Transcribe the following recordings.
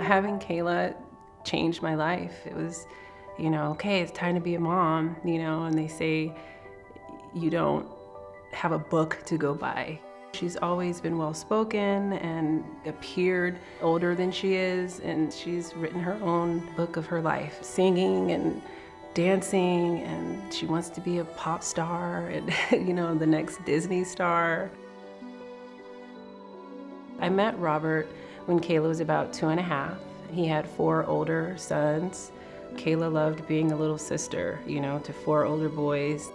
Having Kayla changed my life. It was, okay, it's time to be a mom, and they say you don't have a book to go by. She's always been well-spoken and appeared older than she is, and she's written her own book of her life, singing and dancing, and she wants to be a pop star and, the next Disney star. I met Robert when Kayla was about 2.5. He had 4 older sons. Kayla loved being a little sister, to 4 older boys.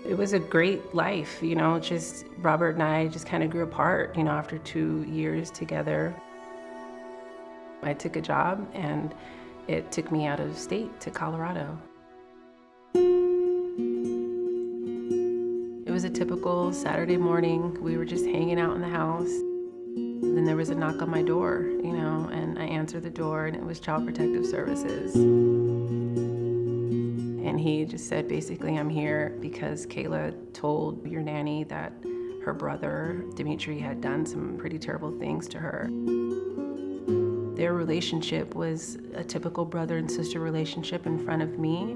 It was a great life, just Robert and I just kind of grew apart, after 2 years together. I took a job and it took me out of state to Colorado. It was a typical Saturday morning. We were just hanging out in the house. Then there was a knock on my door, and I answered the door, and it was Child Protective Services. And he just said, basically, I'm here because Kayla told your nanny that her brother, Dimitri, had done some pretty terrible things to her. Their relationship was a typical brother and sister relationship in front of me.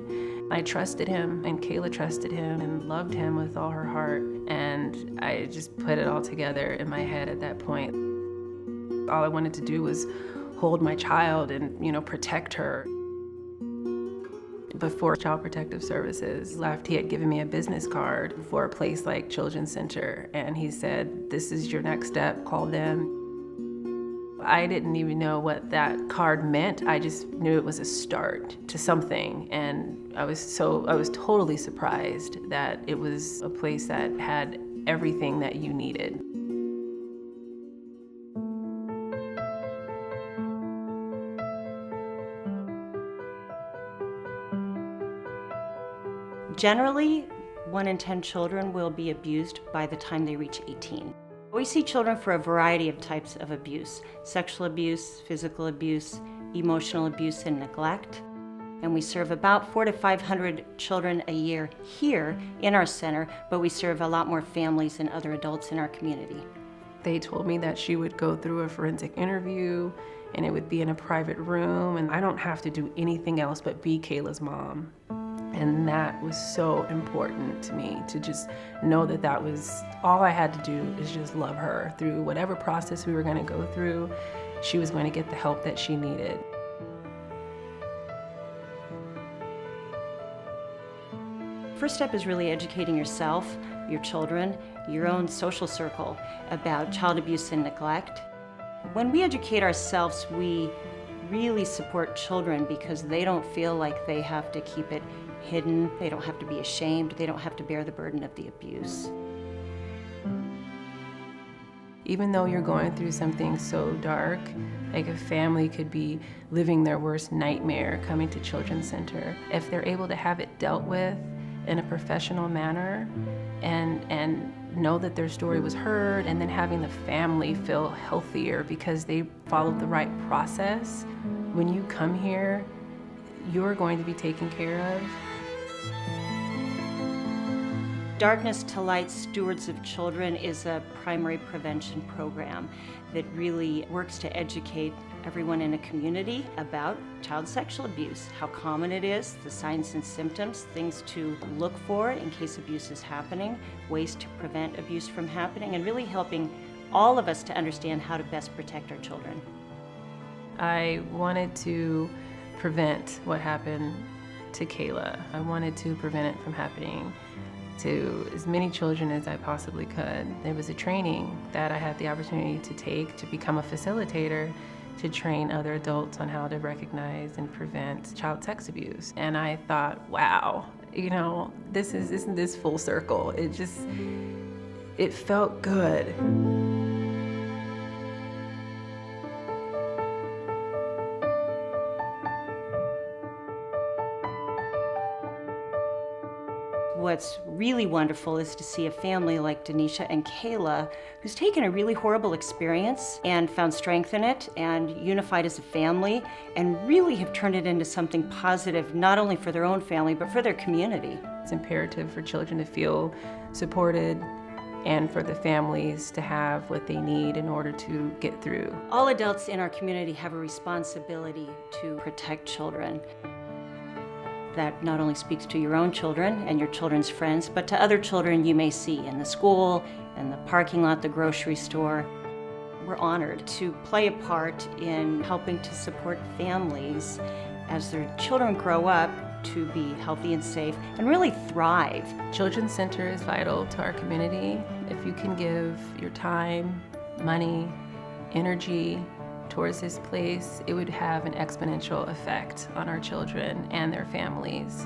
I trusted him, and Kayla trusted him and loved him with all her heart. And I just put it all together in my head at that point. All I wanted to do was hold my child and, protect her. Before Child Protective Services left, he had given me a business card for a place like Children's Center, and he said, this is your next step, call them. I didn't even know what that card meant. I just knew it was a start to something, and I was totally surprised that it was a place that had everything that you needed. Generally, 1 in 10 children will be abused by the time they reach 18. We see children for a variety of types of abuse: sexual abuse, physical abuse, emotional abuse, and neglect. And we serve about 400 to 500 children a year here in our center, but we serve a lot more families and other adults in our community. They told me that she would go through a forensic interview, and it would be in a private room, and I don't have to do anything else but be Kayla's mom. And that was so important to me, to just know that that was all I had to do, is just love her through whatever process we were going to go through. She was going to get the help that she needed. First step is really educating yourself, your children, your own social circle about child abuse and neglect. When we educate ourselves, we really support children because they don't feel like they have to keep it hidden, they don't have to be ashamed, they don't have to bear the burden of the abuse. Even though you're going through something so dark, like a family could be living their worst nightmare coming to Children's Center, if they're able to have it dealt with in a professional manner and know that their story was heard, and then having the family feel healthier because they followed the right process, when you come here, you're going to be taken care of. Darkness to Light Stewards of Children is a primary prevention program that really works to educate everyone in a community about child sexual abuse, how common it is, the signs and symptoms, things to look for in case abuse is happening, ways to prevent abuse from happening, and really helping all of us to understand how to best protect our children. I wanted to prevent what happened to Kayla. I wanted to prevent it from happening to as many children as I possibly could. There was a training that I had the opportunity to take to become a facilitator, to train other adults on how to recognize and prevent child sex abuse. And I thought, wow, isn't this full circle? It felt good. What's really wonderful is to see a family like Denisha and Gala, who's taken a really horrible experience and found strength in it and unified as a family and really have turned it into something positive, not only for their own family, but for their community. It's imperative for children to feel supported, and for the families to have what they need in order to get through. All adults in our community have a responsibility to protect children. That not only speaks to your own children and your children's friends, but to other children you may see in the school, in the parking lot, the grocery store. We're honored to play a part in helping to support families as their children grow up to be healthy and safe and really thrive. Children's Center is vital to our community. If you can give your time, money, energy towards this place, it would have an exponential effect on our children and their families.